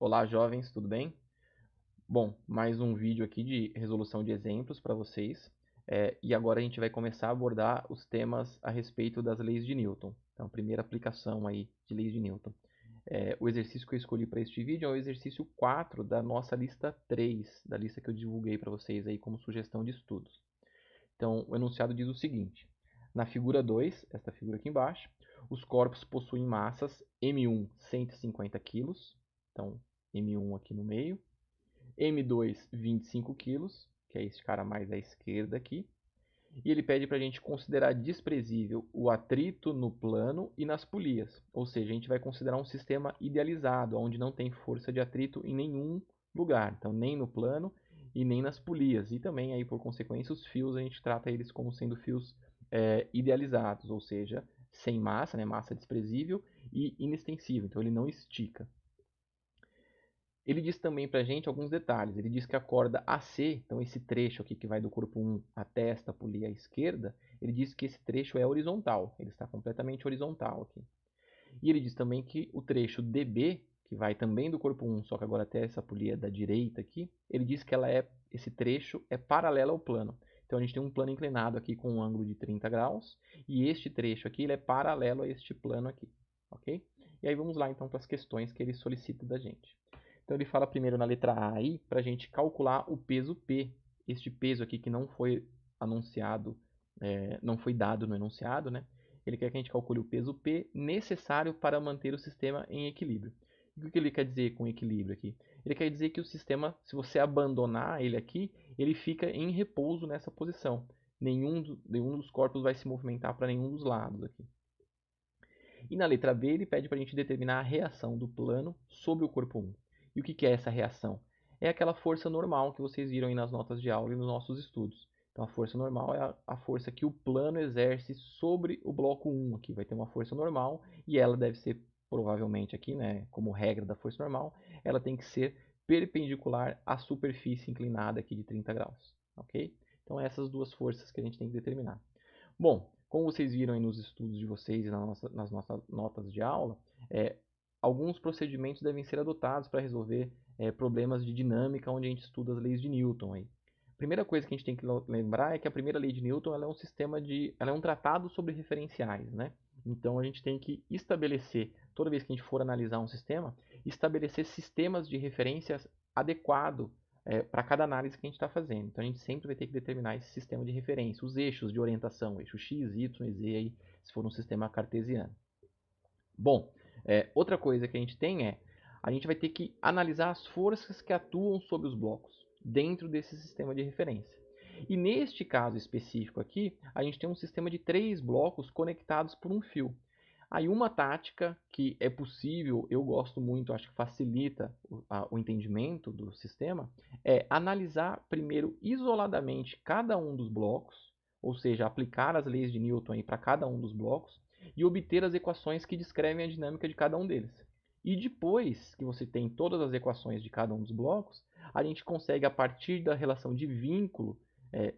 Olá, jovens, tudo bem? Bom, mais um vídeo aqui de resolução de exemplos para vocês. E agora a gente vai começar a abordar os temas a respeito das leis de Newton. Então, primeira aplicação aí de leis de Newton. O exercício que eu escolhi para este vídeo é o exercício 4 da nossa lista 3, da lista que eu divulguei para vocês aí como sugestão de estudos. Então, o enunciado diz o seguinte: na figura 2, esta figura aqui embaixo, os corpos possuem massas M1 150 kg, então M1 aqui no meio, M2 25 quilos, que é esse cara mais à esquerda aqui, e ele pede para a gente considerar desprezível o atrito no plano e nas polias, ou seja, a gente vai considerar um sistema idealizado, onde não tem força de atrito em nenhum lugar, então nem no plano e nem nas polias, e também aí por consequência os fios a gente trata eles como sendo fios idealizados, ou seja, sem massa, né, massa desprezível e inextensível, então ele não estica. Ele diz também para a gente alguns detalhes. Ele diz que a corda AC, então esse trecho aqui que vai do corpo 1 até esta polia à esquerda, ele diz que esse trecho é horizontal, ele está completamente horizontal aqui. E ele diz também que o trecho DB, que vai também do corpo 1, só que agora até essa polia da direita aqui, ele diz que esse trecho é paralelo ao plano. Então a gente tem um plano inclinado aqui com um ângulo de 30 graus, e este trecho aqui ele é paralelo a este plano aqui, ok? E aí vamos lá então para as questões que ele solicita da gente. Então ele fala primeiro na letra A aí para a gente calcular o peso P. Este peso aqui que não foi anunciado, não foi dado no enunciado, né? Ele quer que a gente calcule o peso P necessário para manter o sistema em equilíbrio. E o que ele quer dizer com equilíbrio aqui? Ele quer dizer que o sistema, se você abandonar ele aqui, ele fica em repouso nessa posição. Nenhum dos corpos vai se movimentar para nenhum dos lados aqui. E na letra B ele pede para a gente determinar a reação do plano sobre o corpo 1. E o que é essa reação? É aquela força normal que vocês viram aí nas notas de aula e nos nossos estudos. Então a força normal é a força que o plano exerce sobre o bloco 1. Aqui vai ter uma força normal e ela deve ser provavelmente aqui, né, como regra da força normal, ela tem que ser perpendicular à superfície inclinada aqui de 30 graus, ok? Então essas duas forças que a gente tem que determinar. Bom, como vocês viram aí nos estudos de vocês e nas nossas notas de aula, é, alguns procedimentos devem ser adotados para resolver problemas de dinâmica onde a gente estuda as leis de Newton. Aí. A primeira coisa que a gente tem que lembrar é que a primeira lei de Newton ela é um ela é um tratado sobre referenciais, né? Então a gente tem que estabelecer, toda vez que a gente for analisar um sistema, estabelecer sistemas de referências adequados para cada análise que a gente está fazendo. Então a gente sempre vai ter que determinar esse sistema de referência, os eixos de orientação, eixo x, y e z, aí, se for um sistema cartesiano. Bom, outra coisa que a gente tem a gente vai ter que analisar as forças que atuam sobre os blocos dentro desse sistema de referência. E neste caso específico aqui, a gente tem um sistema de 3 blocos conectados por um fio. Aí uma tática que é possível, eu gosto muito, acho que facilita o entendimento do sistema, é analisar primeiro isoladamente cada um dos blocos, ou seja, aplicar as leis de Newton para cada um dos blocos e obter as equações que descrevem a dinâmica de cada um deles. E depois que você tem todas as equações de cada um dos blocos, a gente consegue, a partir da relação de vínculo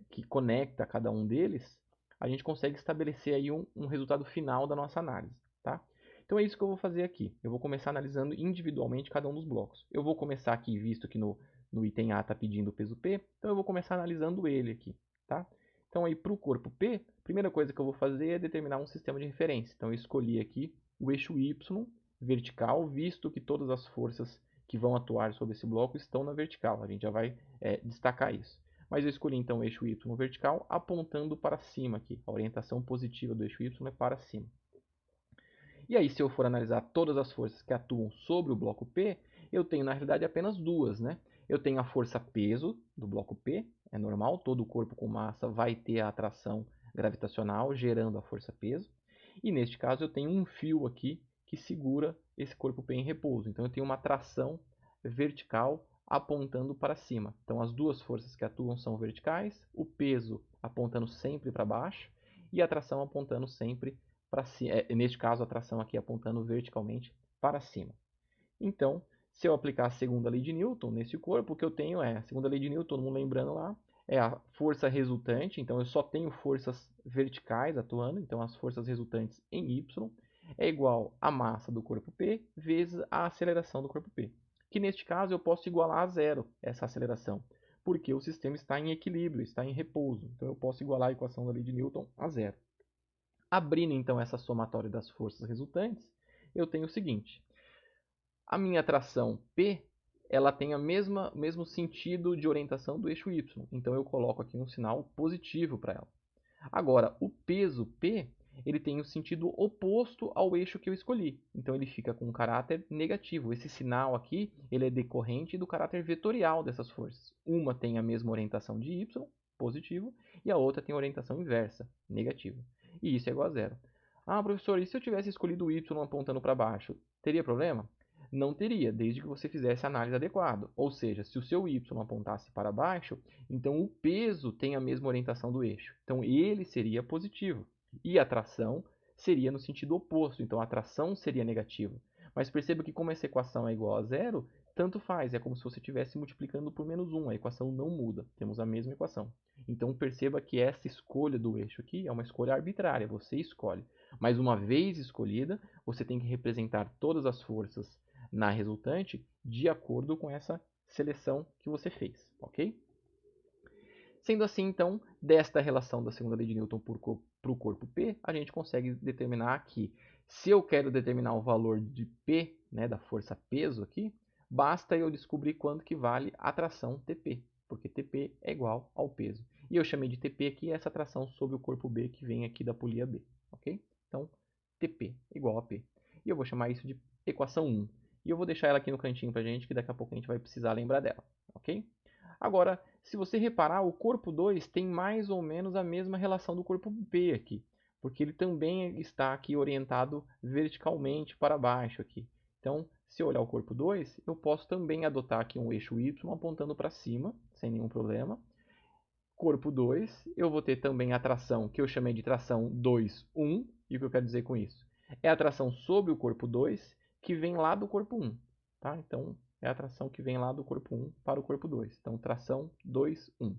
que conecta cada um deles, a gente consegue estabelecer aí um resultado final da nossa análise. Tá? Então é isso que eu vou fazer aqui. Eu vou começar analisando individualmente cada um dos blocos. Eu vou começar aqui, visto que no item A está pedindo o peso P, então eu vou começar analisando ele aqui. Tá? Então aí para o corpo P, a primeira coisa que eu vou fazer é determinar um sistema de referência. Então eu escolhi aqui o eixo Y vertical, visto que todas as forças que vão atuar sobre esse bloco estão na vertical. A gente já vai destacar isso. Mas eu escolhi então o eixo Y vertical apontando para cima aqui. A orientação positiva do eixo Y é para cima. E aí, se eu for analisar todas as forças que atuam sobre o bloco P, eu tenho na realidade apenas duas, né? Eu tenho a força peso do bloco P, é normal, todo corpo com massa vai ter a atração gravitacional gerando a força peso. E neste caso eu tenho um fio aqui que segura esse corpo P em repouso. Então eu tenho uma tração vertical apontando para cima. Então as duas forças que atuam são verticais, o peso apontando sempre para baixo e a tração apontando sempre para cima. Neste caso a tração aqui apontando verticalmente para cima. Então, se eu aplicar a segunda lei de Newton nesse corpo, o que eu tenho é a segunda lei de Newton, todo mundo lembrando lá, é a força resultante, então eu só tenho forças verticais atuando, então as forças resultantes em y é igual à massa do corpo P vezes a aceleração do corpo P, que neste caso eu posso igualar a zero essa aceleração, porque o sistema está em equilíbrio, está em repouso. Então eu posso igualar a equação da lei de Newton a zero. Abrindo então essa somatória das forças resultantes, eu tenho o seguinte: a minha tração P, ela tem o mesmo sentido de orientação do eixo Y. Então eu coloco aqui um sinal positivo para ela. Agora, o peso P, ele tem o sentido oposto ao eixo que eu escolhi. Então ele fica com um caráter negativo. Esse sinal aqui, ele é decorrente do caráter vetorial dessas forças. Uma tem a mesma orientação de Y, positivo, e a outra tem a orientação inversa, negativa. E isso é igual a zero. Ah, professor, e se eu tivesse escolhido o Y apontando para baixo? Teria problema? Não teria, desde que você fizesse a análise adequada. Ou seja, se o seu Y apontasse para baixo, então o peso tem a mesma orientação do eixo. Então ele seria positivo. E a tração seria no sentido oposto. Então a tração seria negativa. Mas perceba que como essa equação é igual a zero, tanto faz. É como se você estivesse multiplicando por menos 1. A equação não muda. Temos a mesma equação. Então perceba que essa escolha do eixo aqui é uma escolha arbitrária. Você escolhe. Mas uma vez escolhida, você tem que representar todas as forças na resultante de acordo com essa seleção que você fez, ok? Sendo assim, então, desta relação da segunda lei de Newton para o corpo P, a gente consegue determinar que se eu quero determinar o valor de P, né, da força peso aqui, basta eu descobrir quanto que vale a tração TP, porque TP é igual ao peso. E eu chamei de TP aqui essa tração sobre o corpo B que vem aqui da polia B, ok? Então, TP igual a P. E eu vou chamar isso de equação 1. E eu vou deixar ela aqui no cantinho pra gente, que daqui a pouco a gente vai precisar lembrar dela, ok? Agora, se você reparar, o corpo 2 tem mais ou menos a mesma relação do corpo B aqui, porque ele também está aqui orientado verticalmente para baixo aqui. Então, se eu olhar o corpo 2, eu posso também adotar aqui um eixo Y apontando para cima, sem nenhum problema. Corpo 2, eu vou ter também a tração, que eu chamei de tração 2, 1. E o que eu quero dizer com isso? É a tração sobre o corpo 2 que vem lá do corpo 1. Tá? Então, é a tração que vem lá do corpo 1 para o corpo 2. Então, tração 2, 1.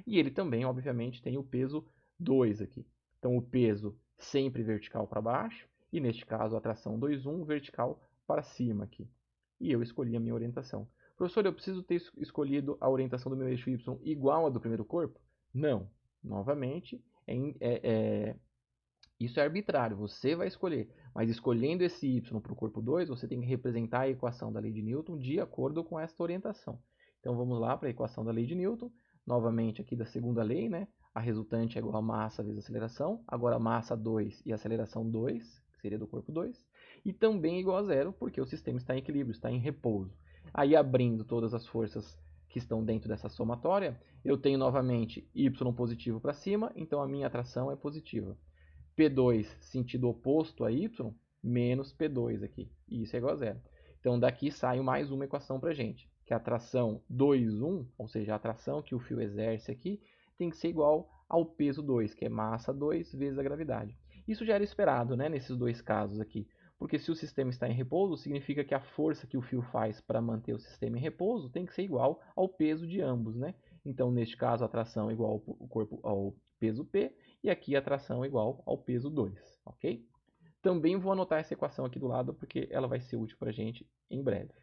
E ele também, obviamente, tem o peso 2 aqui. Então, o peso sempre vertical para baixo. E, neste caso, a tração 2, 1 vertical para cima aqui. E eu escolhi a minha orientação. Professor, eu preciso ter escolhido a orientação do meu eixo Y igual à do primeiro corpo? Não. Novamente, isso é arbitrário, você vai escolher. Mas escolhendo esse y para o corpo 2, você tem que representar a equação da lei de Newton de acordo com esta orientação. Então vamos lá para a equação da lei de Newton. Novamente aqui da segunda lei, né? A resultante é igual a massa vezes aceleração. Agora a massa 2 e a aceleração 2, que seria do corpo 2. E também igual a zero, porque o sistema está em equilíbrio, está em repouso. Aí abrindo todas as forças que estão dentro dessa somatória, eu tenho novamente y positivo para cima, então a minha atração é positiva. P2 sentido oposto a y, menos P2 aqui. E isso é igual a zero. Então daqui sai mais uma equação para a gente, que a atração 2, 1, ou seja, a atração que o fio exerce aqui, tem que ser igual ao peso 2, que é massa 2 vezes a gravidade. Isso já era esperado, né, nesses dois casos aqui. Porque se o sistema está em repouso, significa que a força que o fio faz para manter o sistema em repouso tem que ser igual ao peso de ambos, né? Então, neste caso, a tração é igual ao peso P, e aqui a tração é igual ao peso 2, ok? Também vou anotar essa equação aqui do lado, porque ela vai ser útil para a gente em breve.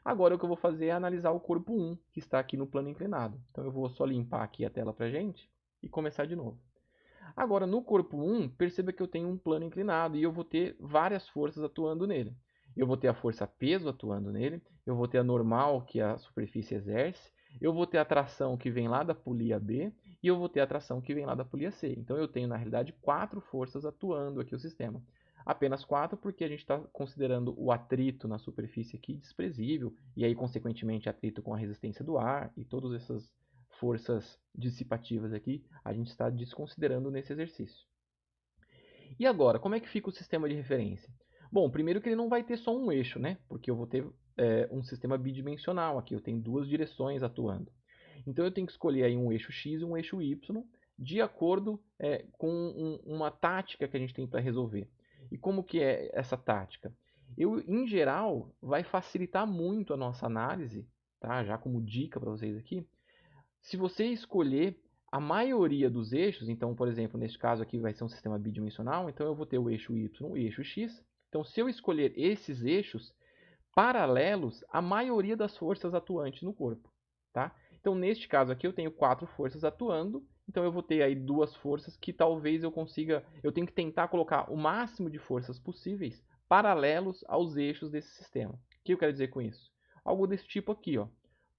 Agora, o que eu vou fazer é analisar o corpo 1, que está aqui no plano inclinado. Então, eu vou só limpar aqui a tela para a gente e começar de novo. Agora, no corpo 1, perceba que eu tenho um plano inclinado e eu vou ter várias forças atuando nele. Eu vou ter a força peso atuando nele, eu vou ter a normal que a superfície exerce, eu vou ter a tração que vem lá da polia B e eu vou ter a tração que vem lá da polia C. Então eu tenho, na realidade, 4 forças atuando aqui no sistema. Apenas 4 porque a gente está considerando o atrito na superfície aqui desprezível, e aí, consequentemente, atrito com a resistência do ar e todas essas forças dissipativas aqui, a gente está desconsiderando nesse exercício. E agora, como é que fica o sistema de referência? Bom, primeiro que ele não vai ter só um eixo, né? Porque eu vou ter um sistema bidimensional aqui, eu tenho duas direções atuando. Então eu tenho que escolher aí um eixo X e um eixo Y, de acordo com uma tática que a gente tem para resolver. E como que é essa tática? Em geral, vai facilitar muito a nossa análise, tá? Já como dica para vocês aqui, se você escolher a maioria dos eixos, então, por exemplo, neste caso aqui vai ser um sistema bidimensional, então eu vou ter o eixo Y e o eixo X. Então, se eu escolher esses eixos, paralelos à maioria das forças atuantes no corpo, tá? Então, neste caso aqui, eu tenho 4 forças atuando, então eu vou ter aí 2 forças que talvez eu consiga, eu tenho que tentar colocar o máximo de forças possíveis paralelos aos eixos desse sistema. O que eu quero dizer com isso? Algo desse tipo aqui, ó.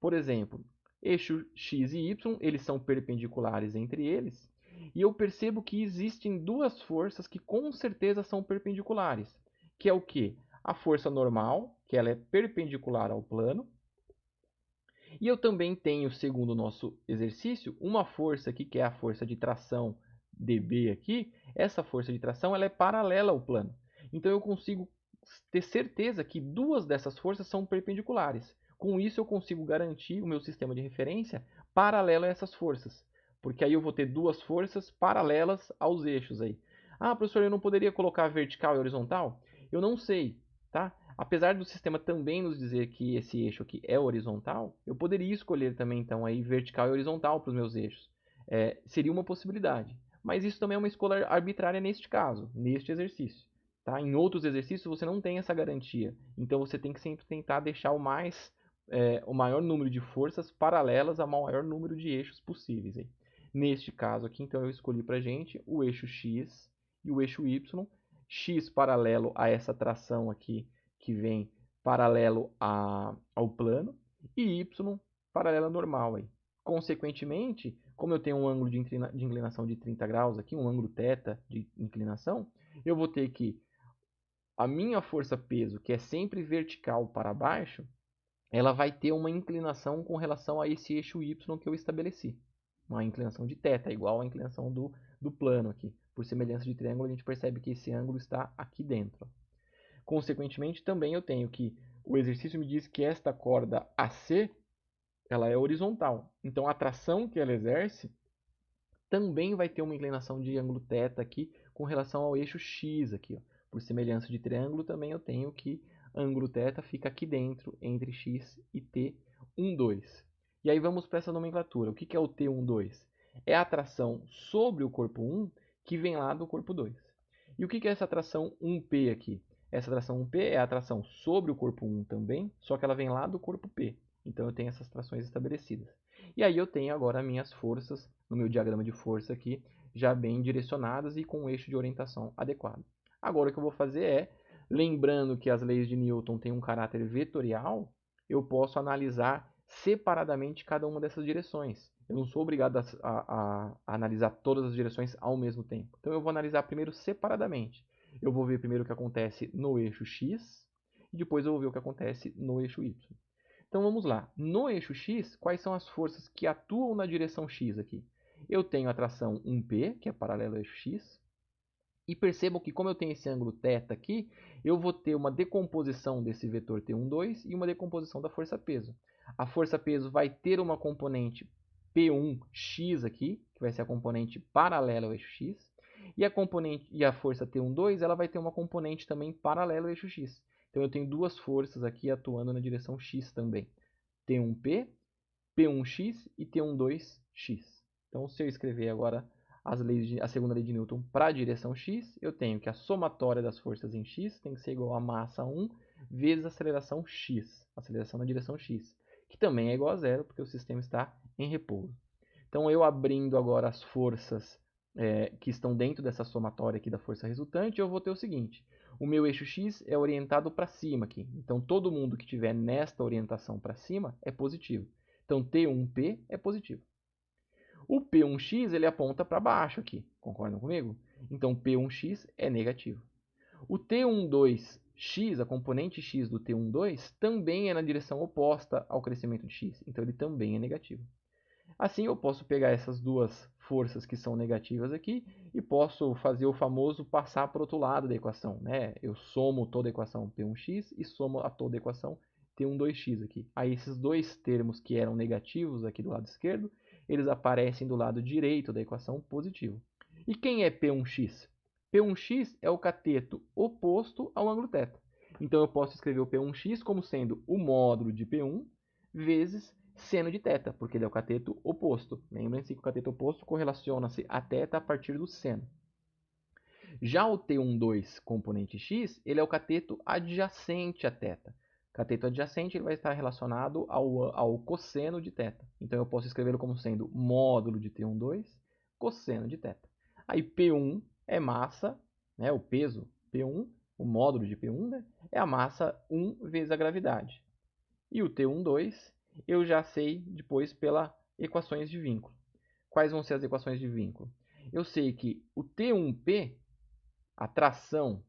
Por exemplo, eixo x e y, eles são perpendiculares entre eles, e eu percebo que existem 2 forças que com certeza são perpendiculares, que é o quê? A força normal, que ela é perpendicular ao plano, e eu também tenho, segundo o nosso exercício, uma força aqui, que é a força de tração dB aqui. Essa força de tração ela é paralela ao plano. Então eu consigo ter certeza que 2 dessas forças são perpendiculares. Com isso eu consigo garantir o meu sistema de referência paralelo a essas forças. Porque aí eu vou ter 2 forças paralelas aos eixos aí. Ah, professor, eu não poderia colocar vertical e horizontal? Eu não sei, tá? Apesar do sistema também nos dizer que esse eixo aqui é horizontal, eu poderia escolher também então aí vertical e horizontal para os meus eixos. Seria uma possibilidade. Mas isso também é uma escolha arbitrária neste caso, neste exercício. Tá? Em outros exercícios você não tem essa garantia. Então você tem que sempre tentar deixar o maior número de forças paralelas ao maior número de eixos possíveis. Aí. Neste caso aqui, então eu escolhi para a gente o eixo x e o eixo y. X paralelo a essa tração aqui que vem paralelo ao plano, e y paralela normal. Aí. Consequentemente, como eu tenho um ângulo de inclinação de 30 graus aqui, um ângulo θ de inclinação, eu vou ter que a minha força-peso, que é sempre vertical para baixo, ela vai ter uma inclinação com relação a esse eixo y que eu estabeleci. Uma inclinação de θ, igual à inclinação do plano aqui. Por semelhança de triângulo, a gente percebe que esse ângulo está aqui dentro. Consequentemente, também eu tenho que o exercício me diz que esta corda AC ela é horizontal. Então, a tração que ela exerce também vai ter uma inclinação de ângulo θ aqui com relação ao eixo x aqui. Ó. Por semelhança de triângulo, também eu tenho que ângulo θ fica aqui dentro entre x e T12. E aí vamos para essa nomenclatura. O que é o T12? É a tração sobre o corpo 1 que vem lá do corpo 2. E o que é essa tração 1P aqui? Essa tração 1P é a tração sobre o corpo 1 também, só que ela vem lá do corpo P. Então eu tenho essas trações estabelecidas. E aí eu tenho agora minhas forças, no meu diagrama de força aqui, já bem direcionadas e com um eixo de orientação adequado. Agora o que eu vou fazer é, lembrando que as leis de Newton têm um caráter vetorial, eu posso analisar separadamente cada uma dessas direções. Eu não sou obrigado a analisar todas as direções ao mesmo tempo. Então eu vou analisar primeiro separadamente. Eu vou ver primeiro o que acontece no eixo x e depois eu vou ver o que acontece no eixo y. Então vamos lá. No eixo x, quais são as forças que atuam na direção x aqui? Eu tenho a tração 1P, que é paralela ao eixo x, e percebam que como eu tenho esse ângulo θ aqui, eu vou ter uma decomposição desse vetor T12 e uma decomposição da força-peso. A força-peso vai ter uma componente P1x aqui, que vai ser a componente paralela ao eixo x, e a força T12 ela vai ter uma componente também paralela ao eixo x. Então eu tenho 2 forças aqui atuando na direção x também. T1P, P1x e T12x. Então se eu escrever agora a segunda lei de Newton para a direção x, eu tenho que a somatória das forças em x tem que ser igual a massa 1 vezes a aceleração x, aceleração na direção x, que também é igual a zero, porque o sistema está em repouso. Então, eu abrindo agora as forças que estão dentro dessa somatória aqui da força resultante, eu vou ter o seguinte, o meu eixo x é orientado para cima aqui, então todo mundo que estiver nesta orientação para cima é positivo. Então, T1P é positivo. O P1x ele aponta para baixo aqui, concordam comigo? Então P1x é negativo. O T12x, a componente x do T12, também é na direção oposta ao crescimento de x, então ele também é negativo. Assim eu posso pegar essas duas forças que são negativas aqui e posso fazer o famoso passar para o outro lado da equação. Né? Eu somo toda a equação P1x e somo a toda a equação T12x aqui. Aí esses dois termos que eram negativos aqui do lado esquerdo, eles aparecem do lado direito da equação positivo. E quem é P1x? P1x é o cateto oposto ao ângulo θ. Então eu posso escrever o P1x como sendo o módulo de P1 vezes seno de θ, porque ele é o cateto oposto. Lembrem-se que o cateto oposto correlaciona-se a θ a partir do seno. Já o T12 componente x, ele é o cateto adjacente a θ. Cateto adjacente ele vai estar relacionado ao cosseno de θ. Então eu posso escrevê-lo como sendo módulo de T12 cosseno de θ. Aí P1 é massa, né, o peso P1, o módulo de P1, né, é a massa 1 vezes a gravidade. E o T12 eu já sei depois pelas equações de vínculo. Quais vão ser as equações de vínculo? Eu sei que o T1P, a tração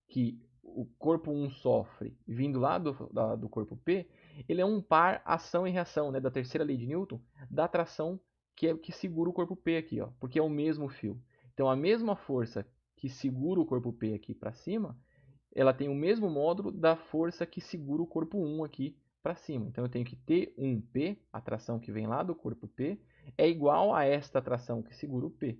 que o corpo 1 sofre vindo lá do corpo P, ele é um par ação e reação, né, da terceira lei de Newton, da tração que segura o corpo P aqui, ó, porque é o mesmo fio. Então, a mesma força que segura o corpo P aqui para cima, ela tem o mesmo módulo da força que segura o corpo 1 aqui para cima. Então, eu tenho que T1P, a tração que vem lá do corpo P, é igual a esta tração que segura o P.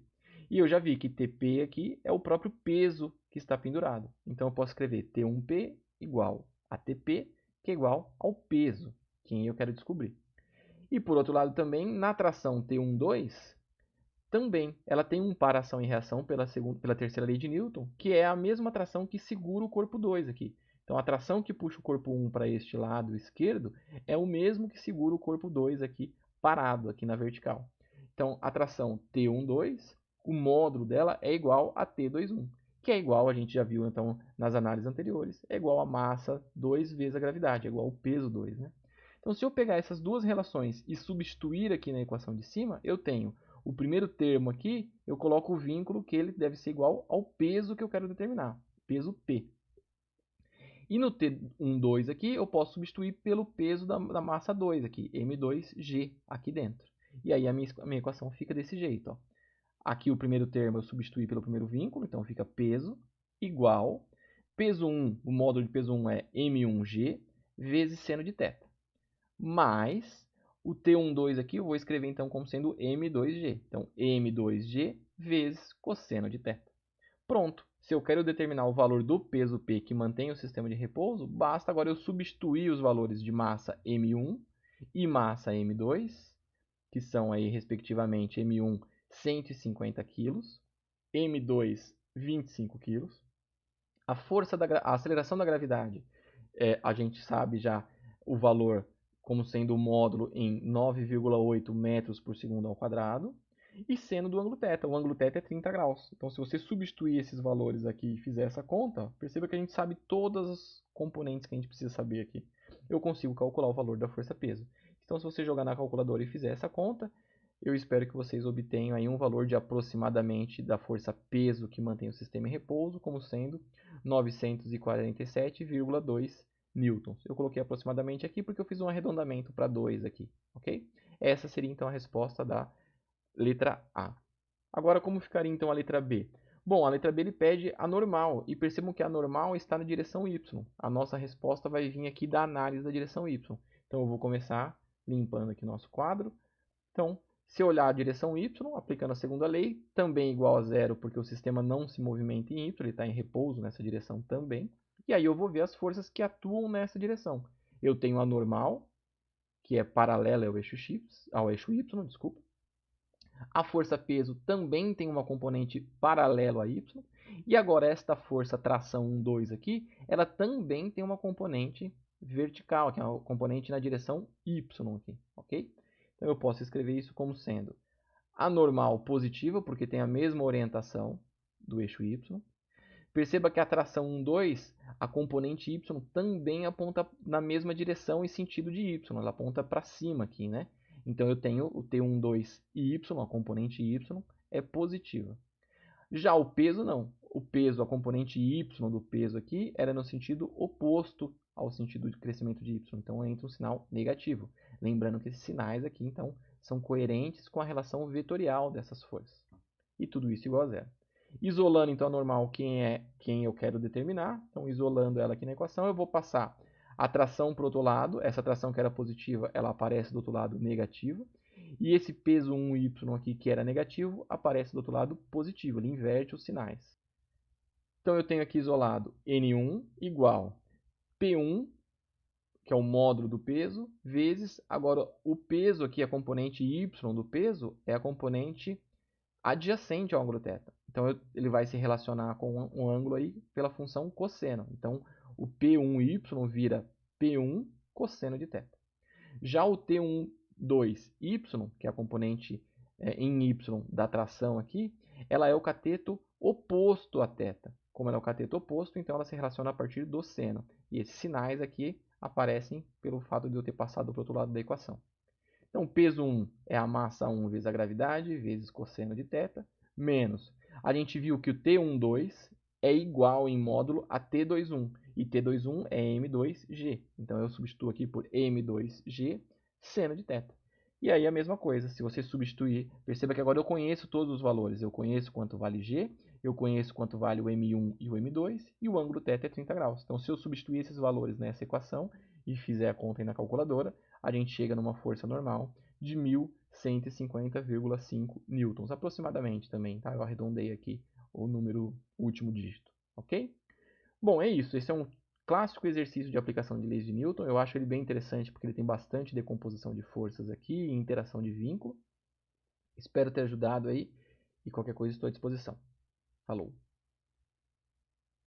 E eu já vi que TP aqui é o próprio peso que está pendurado. Então, eu posso escrever T1P igual a TP, que é igual ao peso que eu quero descobrir. E, por outro lado, também, na tração T12, também ela tem um par ação e reação pela terceira lei de Newton, que é a mesma tração que segura o corpo 2 aqui. Então, a tração que puxa o corpo 1 para este lado esquerdo é o mesmo que segura o corpo 2 aqui parado, aqui na vertical. Então, a tração T12, o módulo dela é igual a T21, que é igual, a gente já viu então nas análises anteriores, é igual a massa 2 vezes a gravidade, é igual ao peso 2, né? Então, se eu pegar essas duas relações e substituir aqui na equação de cima, eu tenho o primeiro termo aqui, eu coloco o vínculo que ele deve ser igual ao peso que eu quero determinar, peso P. E no T12 aqui, eu posso substituir pelo peso da massa 2 aqui, M2G, aqui dentro. E aí a minha equação fica desse jeito, ó. Aqui o primeiro termo eu substituí pelo primeiro vínculo, então fica peso igual, peso 1, o módulo de peso 1 é M1G, vezes seno de θ. Mais o T12 aqui eu vou escrever então como sendo M2G. Então, M2G vezes cosseno de θ. Pronto. Se eu quero determinar o valor do peso P que mantém o sistema de repouso, basta agora eu substituir os valores de massa M1 e massa M2, que são aí respectivamente M1 150 kg, M2 25 kg. A aceleração da gravidade, a gente sabe já o valor como sendo o módulo em 9,8 metros por segundo ao quadrado, e seno do ângulo θ. O ângulo θ é 30 graus. Então, se você substituir esses valores aqui e fizer essa conta, perceba que a gente sabe todas as componentes que a gente precisa saber aqui. Eu consigo calcular o valor da força-peso. Então, se você jogar na calculadora e fizer essa conta, eu espero que vocês obtenham aí um valor de aproximadamente da força-peso que mantém o sistema em repouso, como sendo 947,2 newtons. Eu coloquei aproximadamente aqui porque eu fiz um arredondamento para 2 aqui, ok? Essa seria então a resposta da letra A. Agora, como ficaria então a letra B? Bom, a letra B ele pede a normal, e percebam que a normal está na direção Y. A nossa resposta vai vir aqui da análise da direção Y. Então, eu vou começar limpando aqui nosso quadro. Então, se eu olhar a direção Y, aplicando a segunda lei, também igual a zero, porque o sistema não se movimenta em Y, ele está em repouso nessa direção também. E aí eu vou ver as forças que atuam nessa direção. Eu tenho a normal, que é paralela ao eixo Y, desculpa. A força-peso também tem uma componente paralela a Y. E agora esta força tração 1, 2 aqui, ela também tem uma componente vertical, que é uma componente na direção Y aqui, ok? Então eu posso escrever isso como sendo a normal positiva, porque tem a mesma orientação do eixo Y. Perceba que a tração 1, 2, a componente Y também aponta na mesma direção e sentido de Y, ela aponta para cima aqui, né? Então eu tenho o T12 e Y, a componente Y, é positiva. Já o peso não. O peso, a componente Y do peso aqui, era no sentido oposto ao sentido de crescimento de Y. Então entra um sinal negativo. Lembrando que esses sinais aqui, então, são coerentes com a relação vetorial dessas forças. E tudo isso igual a zero. Isolando, então, a normal quem eu quero determinar. Então, isolando ela aqui na equação, eu vou passar a tração para o outro lado. Essa tração que era positiva, ela aparece do outro lado negativa. E esse peso 1y aqui, que era negativo, aparece do outro lado positivo. Ele inverte os sinais. Então, eu tenho aqui isolado N1 igual P1, que é o módulo do peso, vezes, agora, o peso aqui, a componente y do peso, é a componente adjacente ao ângulo θ. Então, ele vai se relacionar com um ângulo aí pela função cosseno. Então, o P1y vira P1 cosseno de θ. Já o T12y, que é a componente em y da tração aqui, ela é o cateto oposto a θ. Como ela é o cateto oposto, então ela se relaciona a partir do seno. E esses sinais aqui aparecem pelo fato de eu ter passado para o outro lado da equação. Então, o peso 1 é a massa 1 vezes a gravidade, vezes cosseno de θ, menos. A gente viu que o T12 é igual em módulo a T21. E T21 é M2G. Então, eu substituo aqui por M2G seno de θ. E aí a mesma coisa, se você substituir, perceba que agora eu conheço todos os valores. Eu conheço quanto vale G, eu conheço quanto vale o M1 e o M2, e o ângulo θ é 30 graus. Então, se eu substituir esses valores nessa equação e fizer a conta aí na calculadora, a gente chega numa força normal de 1.150,5 newtons, aproximadamente também, tá? Eu arredondei aqui o número último dígito, ok? Bom, é isso. Esse é um clássico exercício de aplicação de leis de Newton. Eu acho ele bem interessante porque ele tem bastante decomposição de forças aqui e interação de vínculo. Espero ter ajudado aí e qualquer coisa estou à disposição. Falou!